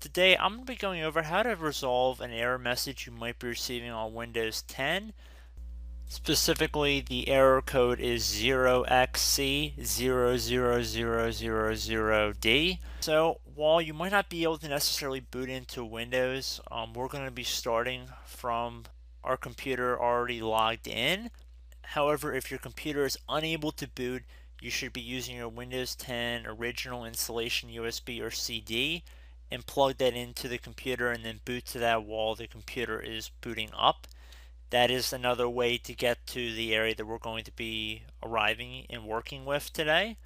Today I'm going to be going over how to resolve an error message you might be receiving on Windows 10. Specifically, the error code is 0xc000000d. So while you might not be able to necessarily boot into Windows, we're going to be starting from our computer already logged in. However, if your computer is unable to boot, you should be using your Windows 10 original installation USB or CD and plug that into the computer and then boot to that while the computer is booting up. That is another way to get to the area that we're going to be arriving and working with today.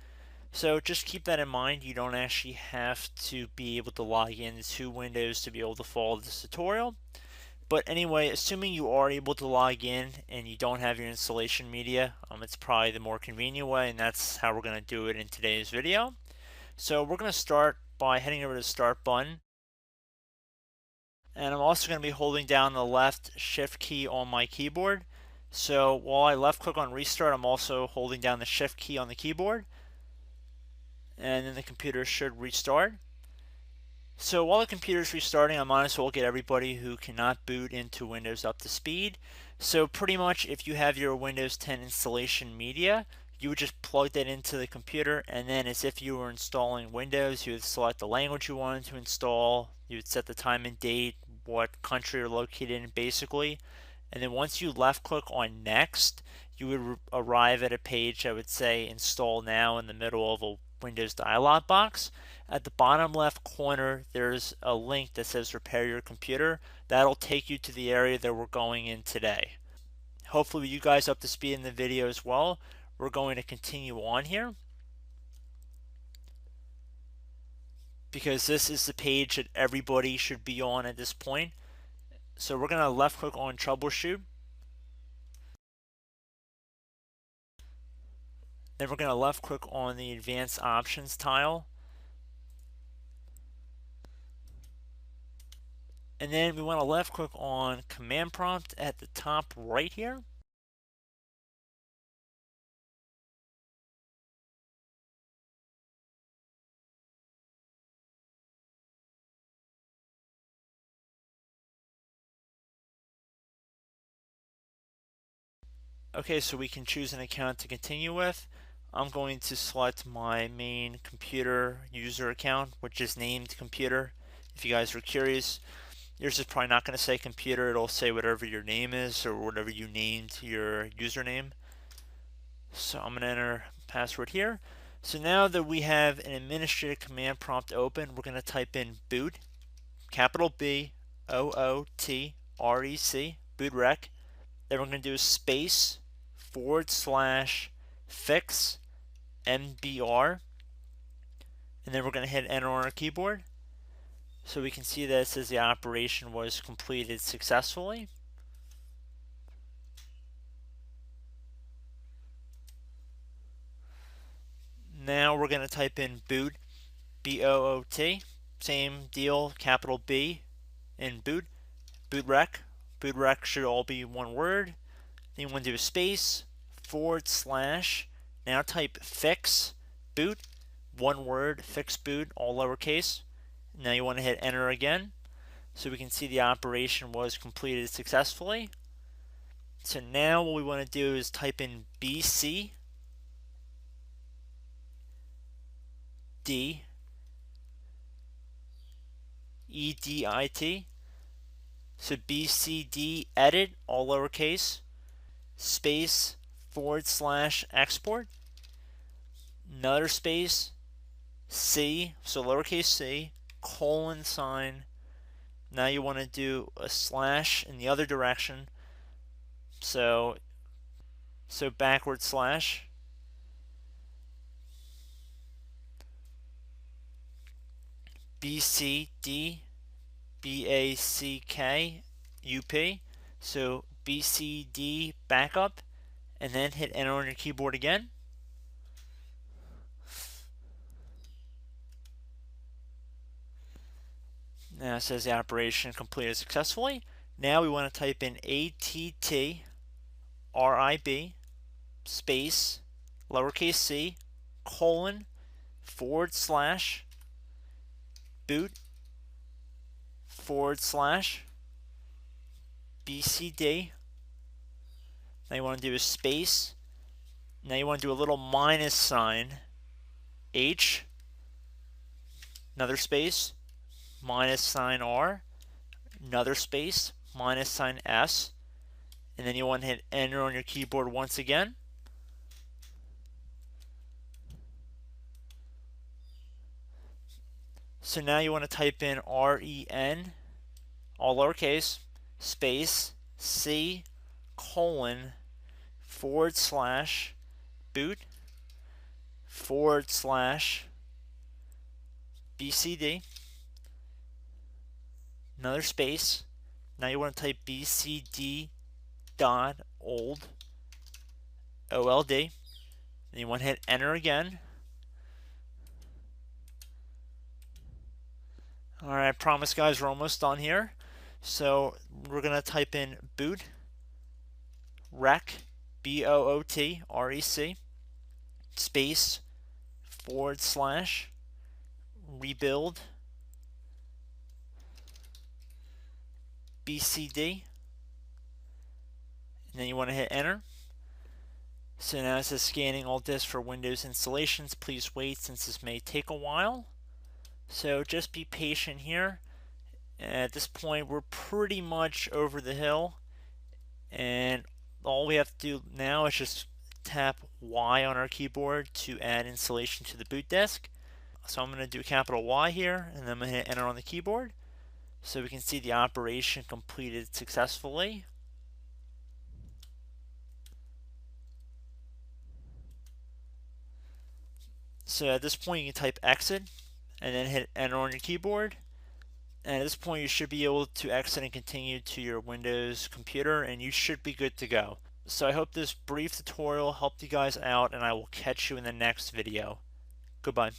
So just keep that in mind. You don't actually have to be able to log into Windows to be able to follow this tutorial. But anyway, assuming you are able to log in and you don't have your installation media, it's probably the more convenient way, and that's how we're going to do it in today's video. So we're going to start by heading over to the Start button. And I'm also going to be holding down the left Shift key on my keyboard. So while I left click on Restart, I'm also holding down the Shift key on the keyboard. And then the computer should restart. So while the computer is restarting, I might as well get everybody who cannot boot into Windows up to speed. So pretty much if you have your Windows 10 installation media, you would just plug that into the computer, and then as if you were installing Windows, you would select the language you wanted to install, you would set the time and date, what country you're located in basically, and then once you left click on Next, you would arrive at a page that would say Install Now in the middle of a Windows dialog box. At the bottom left corner, there's a link that says Repair Your Computer. That'll take you to the area that we're going in today. Hopefully you guys up to speed in the video as well. We're going to continue on here because this is the page that everybody should be on at this point. So we're going to left click on Troubleshoot. Then we're going to left click on the Advanced Options tile. And then we want to left click on Command Prompt at the top right here. Okay, so we can choose an account to continue with. I'm going to select my main computer user account, which is named computer. If you guys are curious, yours is probably not going to say computer, it'll say whatever your name is or whatever you named your username. So I'm going to enter password here. So now that we have an administrative command prompt open, we're going to type in boot, capital B, O-O-T-R-E-C, boot rec. Then we're going to do space / fix MBR, and then we're going to hit enter on our keyboard. So we can see that it says the operation was completed successfully. Now we're going to type in boot, B-O-O-T, same deal, capital B in boot, boot rec. Boot rec should all be one word. Then you want to do a space / now type fix boot, one word, fix boot, all lowercase. Now you want to hit enter again so we can see the operation was completed successfully. So now what we want to do is type in BC D EDIT. So BCD edit, all lowercase, space / export, another space, C, so lowercase c, :sign. Now you want to do a slash in the other direction. So backward slash. BCD BACK UP. So BCD backup, and then hit enter on your keyboard again. Now it says the operation completed successfully. Now we want to type in ATTRIB space lowercase c :/ boot /BCD. Now you want to do a space. Now you want to do a little minus sign, H, another space, minus sign R, another space, minus sign S, and then you want to hit enter on your keyboard once again. So now you want to type in REN, all lowercase, space, C, colon, /boot, /BCD, another space. Now you want to type BCD dot old, OLD. Then you want to hit enter again. Alright, I promise guys, we're almost done here. So we're going to type in boot, rec, BOOT, REC, space, / rebuild, BCD, and then you want to hit enter. So now it says scanning all disks for Windows installations. Please wait since this may take a while. So just be patient here. At this point, we're pretty much over the hill, and all we have to do now is just tap Y on our keyboard to add installation to the boot disk. So I'm going to do a capital Y here, and then I'm going to hit enter on the keyboard, so we can see the operation completed successfully. So at this point, you can type exit and then hit enter on your keyboard. And at this point, you should be able to exit and continue to your Windows computer, and you should be good to go. So I hope this brief tutorial helped you guys out, and I will catch you in the next video. Goodbye.